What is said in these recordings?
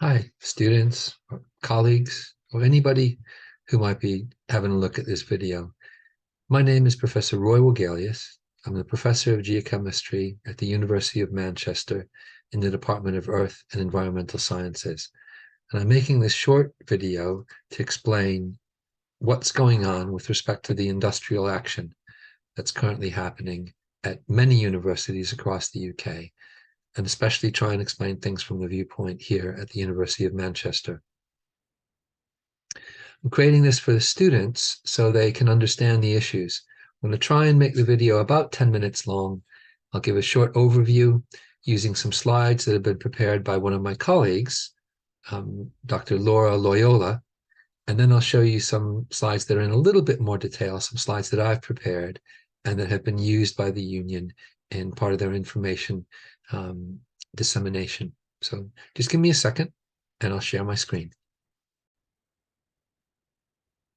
Hi, students, or colleagues, or anybody who might be having a look at this video. My name is Professor Roy Wogelius. I'm the Professor of Geochemistry at the University of Manchester in the Department of Earth and Environmental Sciences. And I'm making this short video to explain what's going on with respect to the industrial action that's currently happening at many universities across the UK, and especially try and explain things from the viewpoint here at the University of Manchester. I'm creating this for the students so they can understand the issues. I'm going to try and make the video about 10 minutes long. I'll give a short overview using some slides that have been prepared by one of my colleagues, Dr. Laura Loyola, and then I'll show you some slides that are in a little bit more detail, some slides that I've prepared and that have been used by the union in part of their information dissemination. So just give me a second and I'll share my screen.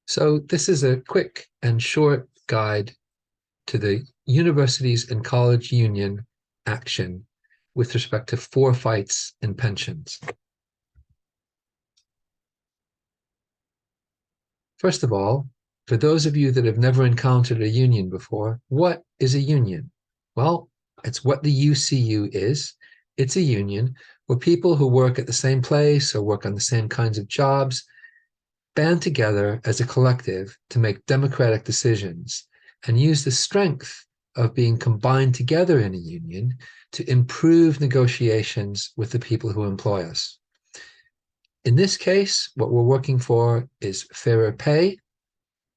So this is a quick and short guide to the universities and college union action with respect to forfeits and pensions. First of all, for those of you that have never encountered a union before, what is a union? Well, it's what the UCU is. It's a union where people who work at the same place or work on the same kinds of jobs band together as a collective to make democratic decisions and use the strength of being combined together in a union to improve negotiations with the people who employ us. In this case, what we're working for is fairer pay.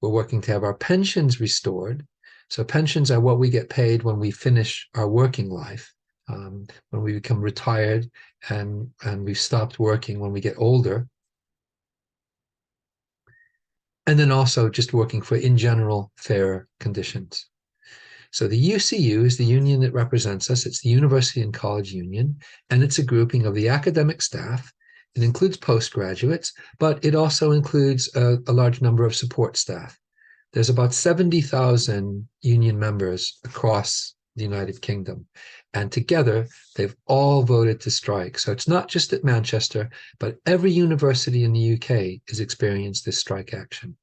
We're working to have our pensions restored. So pensions are what we get paid when we finish our working life, when we become retired and we've stopped working when we get older. And then also just working for, in general, fairer conditions. So the UCU is the union that represents us. It's the University and College Union, and it's a grouping of the academic staff. It includes postgraduates, but it also includes a large number of support staff. There's about 70,000 union members across the United Kingdom, and together they've all voted to strike. So it's not just at Manchester, but every university in the UK has experienced this strike action.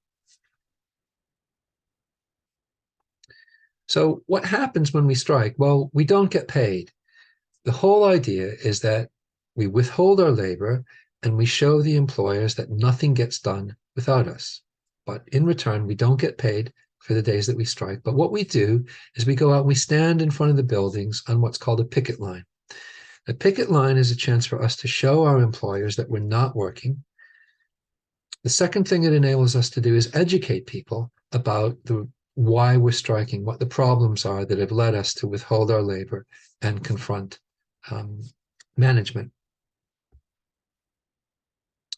So what happens when we strike? Well, we don't get paid. The whole idea is that we withhold our labor and we show the employers that nothing gets done without us. But in return, we don't get paid for the days that we strike. But what we do is we go out and we stand in front of the buildings on what's called a picket line. A picket line is a chance for us to show our employers that we're not working. The second thing it enables us to do is educate people about why we're striking, what the problems are that have led us to withhold our labor and confront management.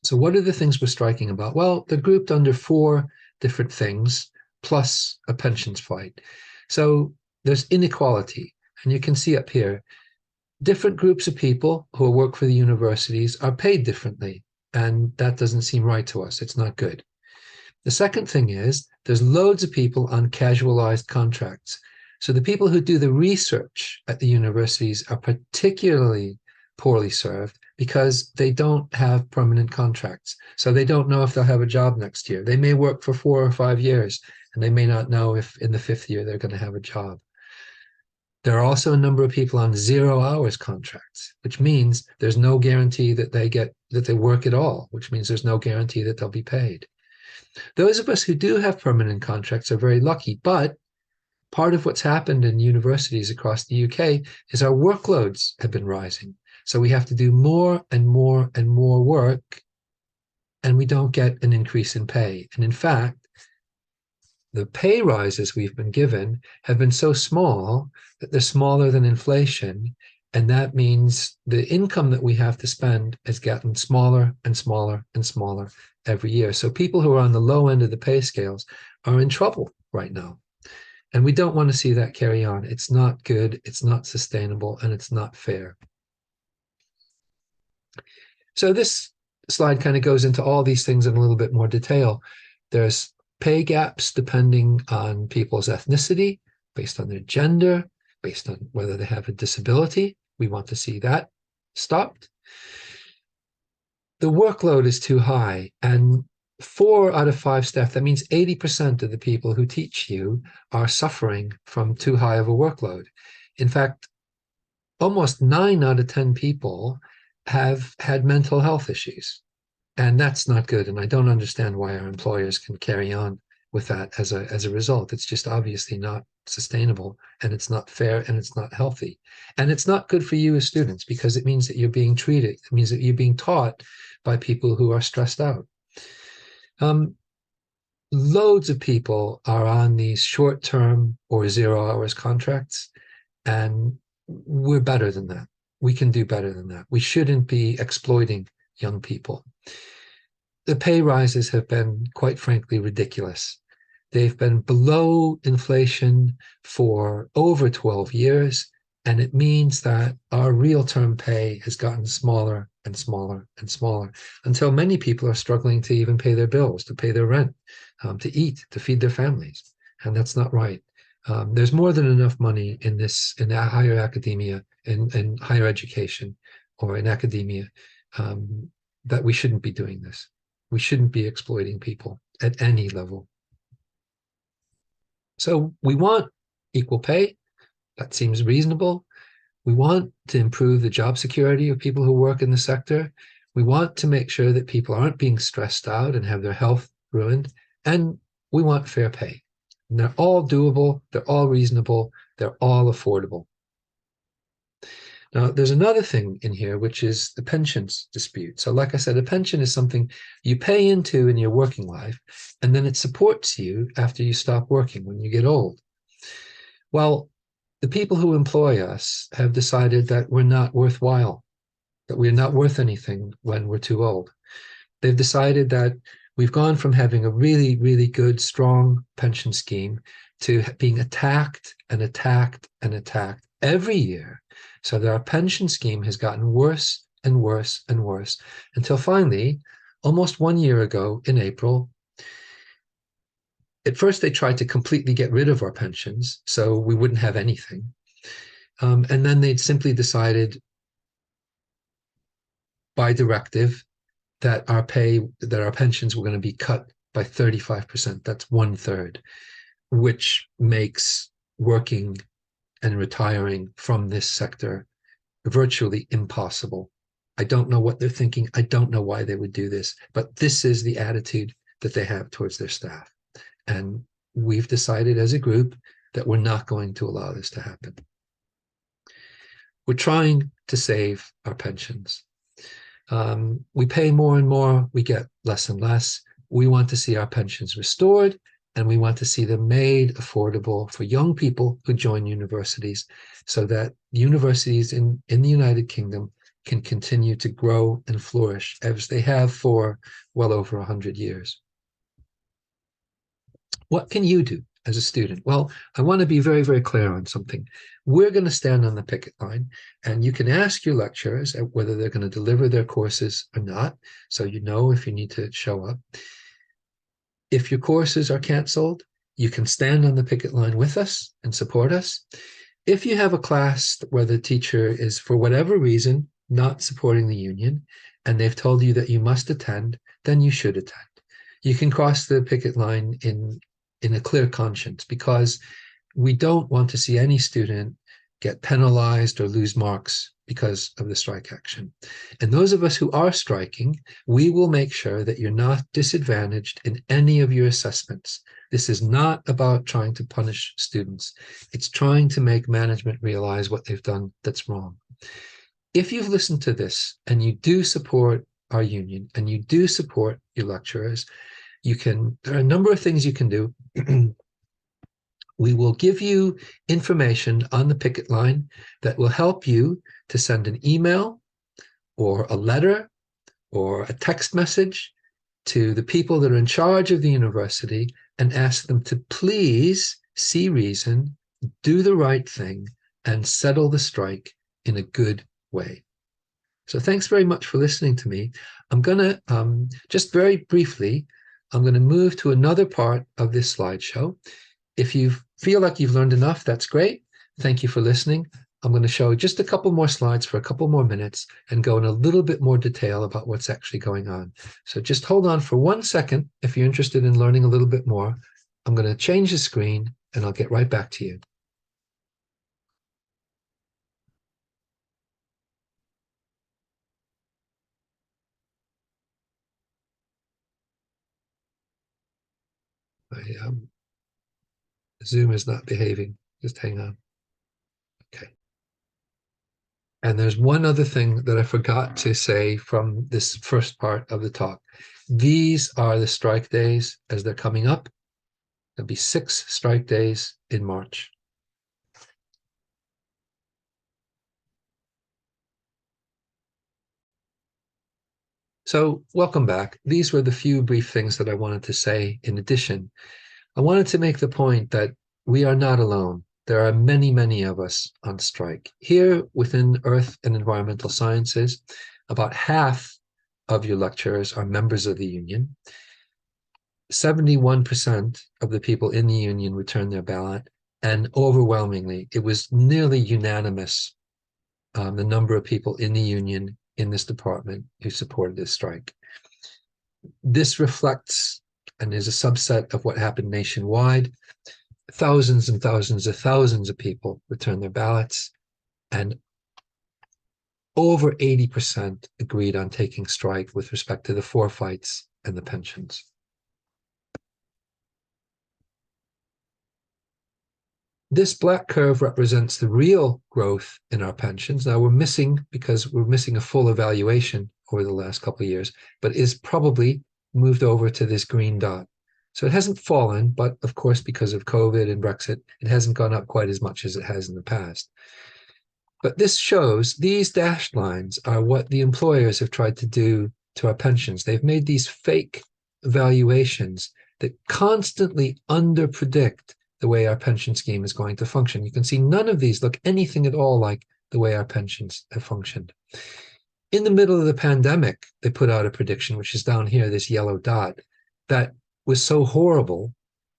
So what are the things we're striking about? Well, they're grouped under 4 different things, plus a pensions fight. So there's inequality, and you can see up here, different groups of people who work for the universities are paid differently, and that doesn't seem right to us. It's not good. The second thing is there's loads of people on casualized contracts. So the people who do the research at the universities are particularly poorly served because they don't have permanent contracts. So they don't know if they'll have a job next year. They may work for 4 or 5 years, and they may not know if in the 5th year they're going to have a job. There are also a number of people on 0 hours contracts, which means there's no guarantee that they work at all, which means there's no guarantee that they'll be paid. Those of us who do have permanent contracts are very lucky, but part of what's happened in universities across the UK is our workloads have been rising. So we have to do more and more and more work, and we don't get an increase in pay. And in fact, the pay rises we've been given have been so small that they're smaller than inflation. And that means the income that we have to spend has gotten smaller and smaller and smaller every year. So people who are on the low end of the pay scales are in trouble right now. And we don't want to see that carry on. It's not good, it's not sustainable, and it's not fair. So this slide kind of goes into all these things in a little bit more detail. There's pay gaps depending on people's ethnicity, based on their gender, based on whether they have a disability. We want to see that stopped. the workload is too high, and 4 out of 5 staff, that means 80% of the people who teach you are suffering from too high of a workload. In fact, almost 9 out of 10 people have had mental health issues, and that's not good. And I don't understand why our employers can carry on with that as a result. It's just obviously not sustainable, and it's not fair, and it's not healthy. And it's not good for you as students, because it means that you're being treated. It means that you're being taught by people who are stressed out. Loads of people are on these short-term or 0 hours contracts, and we're better than that. We can do better than that. We shouldn't be exploiting young people. The pay rises have been, quite frankly, ridiculous. They've been below inflation for over 12 years, and it means that our real term pay has gotten smaller and smaller and smaller, until many people are struggling to even pay their bills, to pay their rent, to eat, to feed their families. And that's not right. There's more than enough money in higher academia, in higher education, or in academia, that we shouldn't be doing this. We shouldn't be exploiting people at any level. So we want equal pay. That seems reasonable. We want to improve the job security of people who work in the sector. We want to make sure that people aren't being stressed out and have their health ruined. And we want fair pay. And they're all doable. They're all reasonable. They're all affordable. Now, there's another thing in here, which is the pensions dispute. So like I said, a pension is something you pay into in your working life, and then it supports you after you stop working when you get old. Well, the people who employ us have decided that we're not worthwhile, that we're not worth anything when we're too old. They've decided that we've gone from having a really, really good, strong pension scheme to being attacked and attacked and attacked every year, so that our pension scheme has gotten worse and worse and worse, until finally, almost 1 year ago in April, at first they tried to completely get rid of our pensions so we wouldn't have anything. And then they'd simply decided by directive that our pensions were going to be cut by 35%. That's 1/3, which makes working and retiring from this sector virtually impossible. I don't know what they're thinking. I don't know why they would do this, but this is the attitude that they have towards their staff. And we've decided as a group that we're not going to allow this to happen. We're trying to save our pensions. We pay more and more, we get less and less. We want to see our pensions restored, and we want to see them made affordable for young people who join universities, so that universities in the United Kingdom can continue to grow and flourish as they have for well over 100 years. What can you do as a student? Well, I want to be very, very clear on something. We're going to stand on the picket line, and you can ask your lecturers whether they're going to deliver their courses or not, so you know if you need to show up. If your courses are canceled, you can stand on the picket line with us and support us. If you have a class where the teacher is, for whatever reason, not supporting the union, and they've told you that you must attend, then you should attend. You can cross the picket line in a clear conscience, because we don't want to see any student get penalized or lose marks because of the strike action. And those of us who are striking, we will make sure that you're not disadvantaged in any of your assessments. This is not about trying to punish students. It's trying to make management realize what they've done that's wrong. If you've listened to this and you do support our union and you do support your lecturers, there are a number of things you can do. We will give you information on the picket line that will help you to send an email or a letter or a text message to the people that are in charge of the university and ask them to please see reason, do the right thing, and settle the strike in a good way. So thanks very much for listening to me. I'm going to, just very briefly, I'm going to move to another part of this slideshow. If you feel like you've learned enough, that's great. Thank you for listening. I'm going to show just a couple more slides for a couple more minutes and go in a little bit more detail about what's actually going on. So just hold on for 1 second if you're interested in learning a little bit more. I'm going to change the screen and I'll get right back to you. Zoom is not behaving. Just hang on. Okay. And there's one other thing that I forgot to say from this first part of the talk. These are the strike days as they're coming up. There'll be 6 strike days in March. So welcome back. These were the few brief things that I wanted to say. In addition, I wanted to make the point that we are not alone. There are many, many of us on strike. Here within Earth and Environmental Sciences, about half of your lecturers are members of the union. 71% of the people in the union returned their ballot, and overwhelmingly, it was nearly unanimous, the number of people in the union in this department who supported this strike. This reflects and is a subset of what happened nationwide. Thousands and thousands of people returned their ballots, and over 80% agreed on taking strike with respect to the forfeits and the pensions. This black curve represents the real growth in our pensions. Now we're missing, because we're missing a full evaluation over the last couple of years, but is probably moved over to this green dot. So it hasn't fallen, but of course, because of COVID and Brexit, it hasn't gone up quite as much as it has in the past. But this shows, these dashed lines are what the employers have tried to do to our pensions. They've made these fake valuations that constantly underpredict the way our pension scheme is going to function. You can see none of these look anything at all like the way our pensions have functioned. In the middle of the pandemic, they put out a prediction, which is down here, this yellow dot, that was so horrible,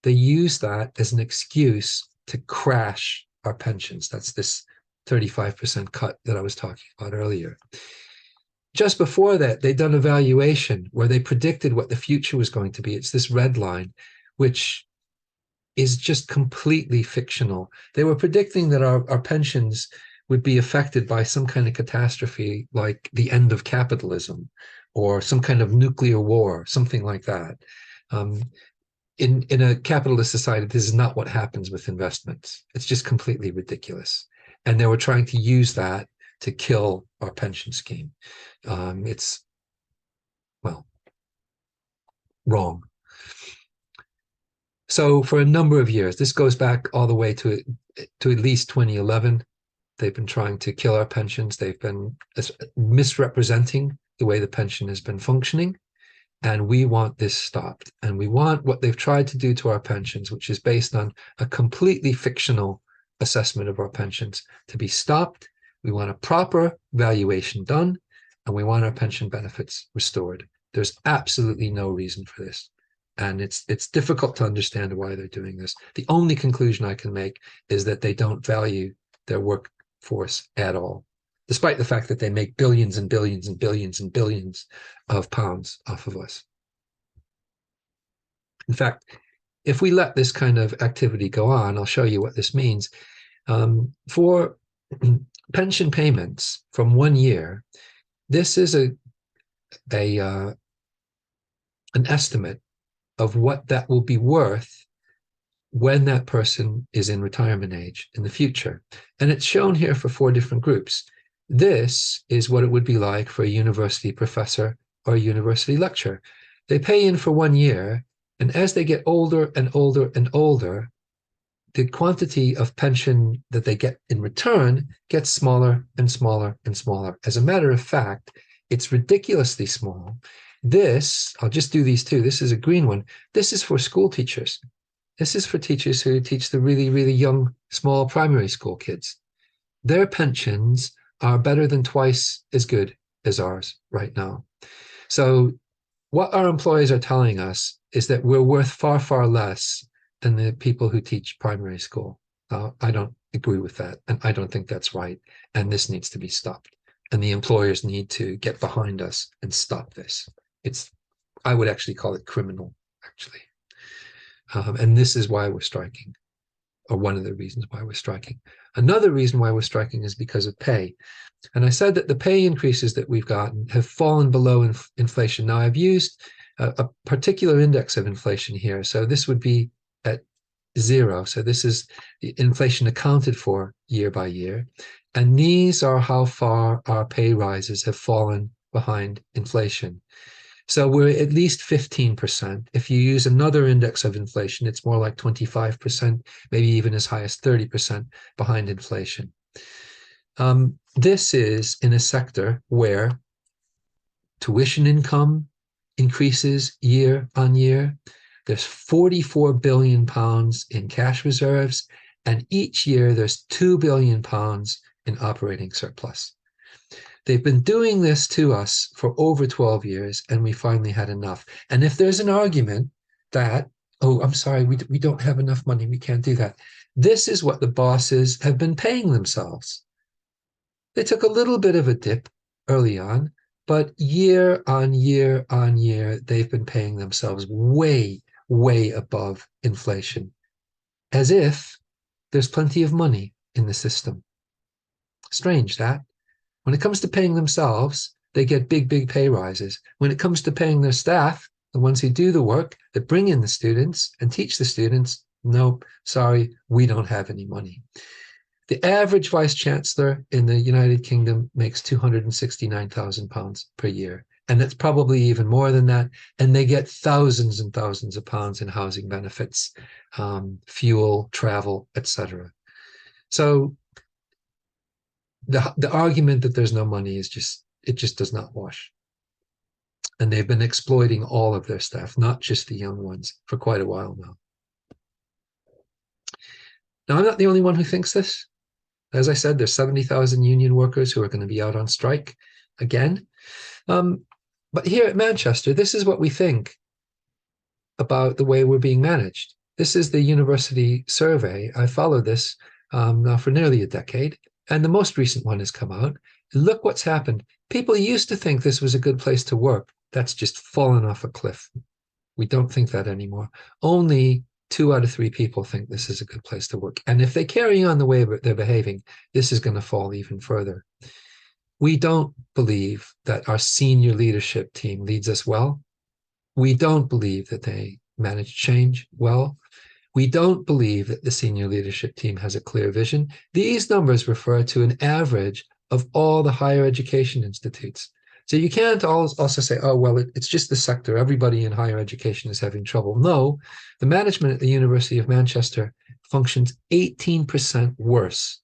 they used that as an excuse to crash our pensions. That's this 35% cut that I was talking about earlier. Just before that, they'd done a valuation where they predicted what the future was going to be. It's this red line, which is just completely fictional. They were predicting that our pensions would be affected by some kind of catastrophe like the end of capitalism or some kind of nuclear war, something like that. In a capitalist society, this is not what happens with investments. It's just completely ridiculous. And they were trying to use that to kill our pension scheme. It's, well, wrong. So for a number of years, this goes back all the way to at least 2011, they've been trying to kill our pensions. They've been misrepresenting the way the pension has been functioning. And we want this stopped. And we want what they've tried to do to our pensions, which is based on a completely fictional assessment of our pensions, to be stopped. We want a proper valuation done, and we want our pension benefits restored. There's absolutely no reason for this. And it's difficult to understand why they're doing this. The only conclusion I can make is that they don't value their workforce at all, despite the fact that they make billions and billions and billions and billions of pounds off of us. In fact, if we let this kind of activity go on, I'll show you what this means. For pension payments from 1 year, this is an estimate of what that will be worth when that person is in retirement age in the future. And it's shown here for 4 different groups. This is what it would be like for a university professor or a university lecturer. They pay in for 1 year, and as they get older and older and older, the quantity of pension that they get in return gets smaller and smaller and smaller. As a matter of fact, it's ridiculously small. This, I'll just do these two. This is a green one. This is for school teachers. This is for teachers who teach the really, really young, small primary school kids. Their pensions are better than twice as good as ours right now. So what our employers are telling us is that we're worth far, far less than the people who teach primary school. I don't agree with that. And I don't think that's right. And this needs to be stopped. And the employers need to get behind us and stop this. I would actually call it criminal, actually. And this is why we're striking, or one of the reasons why we're striking. Another reason why we're striking is because of pay. And I said that the pay increases that we've gotten have fallen below inflation. Now, I've used a particular index of inflation here. So this would be at 0. So this is the inflation accounted for year by year. And these are how far our pay rises have fallen behind inflation. So we're at least 15%. If you use another index of inflation, it's more like 25%, maybe even as high as 30% behind inflation. This is in a sector where tuition income increases year on year. There's 44 billion pounds in cash reserves, and each year there's 2 billion pounds in operating surplus. They've been doing this to us for over 12 years, and we finally had enough. And if there's an argument that, oh, I'm sorry, we don't have enough money, we can't do that. This is what the bosses have been paying themselves. They took a little bit of a dip early on, but year on year on year, they've been paying themselves way, way above inflation, as if there's plenty of money in the system. Strange that. When it comes to paying themselves, they get big, big pay rises. When it comes to paying their staff, the ones who do the work, that bring in the students and teach the students, nope, sorry, we don't have any money. The average vice chancellor in the United Kingdom makes £269,000 per year. And that's probably even more than that. And they get thousands and thousands of pounds in housing benefits, fuel, travel, etc. So the argument that there's no money is it just does not wash. And they've been exploiting all of their staff, not just the young ones, for quite a while now. Now, I'm not the only one who thinks this. As I said, there's 70,000 union workers who are going to be out on strike again. But here at Manchester, this is what we think about the way we're being managed. This is the university survey. I followed this now for nearly a decade, and the most recent one has come out. Look what's happened. People used to think this was a good place to work. That's just fallen off a cliff. We don't think that anymore. Only 2 out of 3 people think this is a good place to work. And if they carry on the way they're behaving, this is going to fall even further. We don't believe that our senior leadership team leads us well. We don't believe that they manage change well. We don't believe that the senior leadership team has a clear vision. These numbers refer to an average of all the higher education institutes. So you can't also say, oh, well, it's just the sector. Everybody in higher education is having trouble. No, the management at the University of Manchester functions 18% worse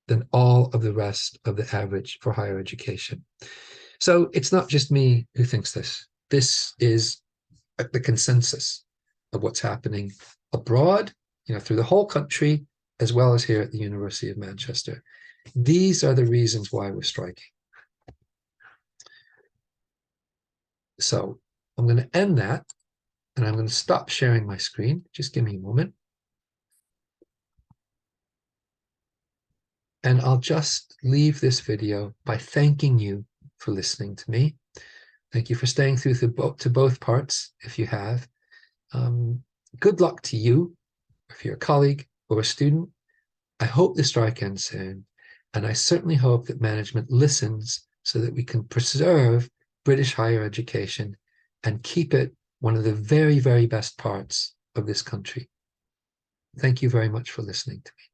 than all of the rest of the average for higher education. So it's not just me who thinks this. This is the consensus of what's happening abroad, through the whole country, as well as here at the University of Manchester. These are the reasons why we're striking. So I'm going to end that, and I'm going to stop sharing my screen. Just give me a moment. And I'll just leave this video by thanking you for listening to me. Thank you for staying through to both parts, if you have. Good luck to you, if you're a colleague or a student. I hope the strike ends soon, and I certainly hope that management listens so that we can preserve British higher education and keep it one of the very, very best parts of this country. Thank you very much for listening to me.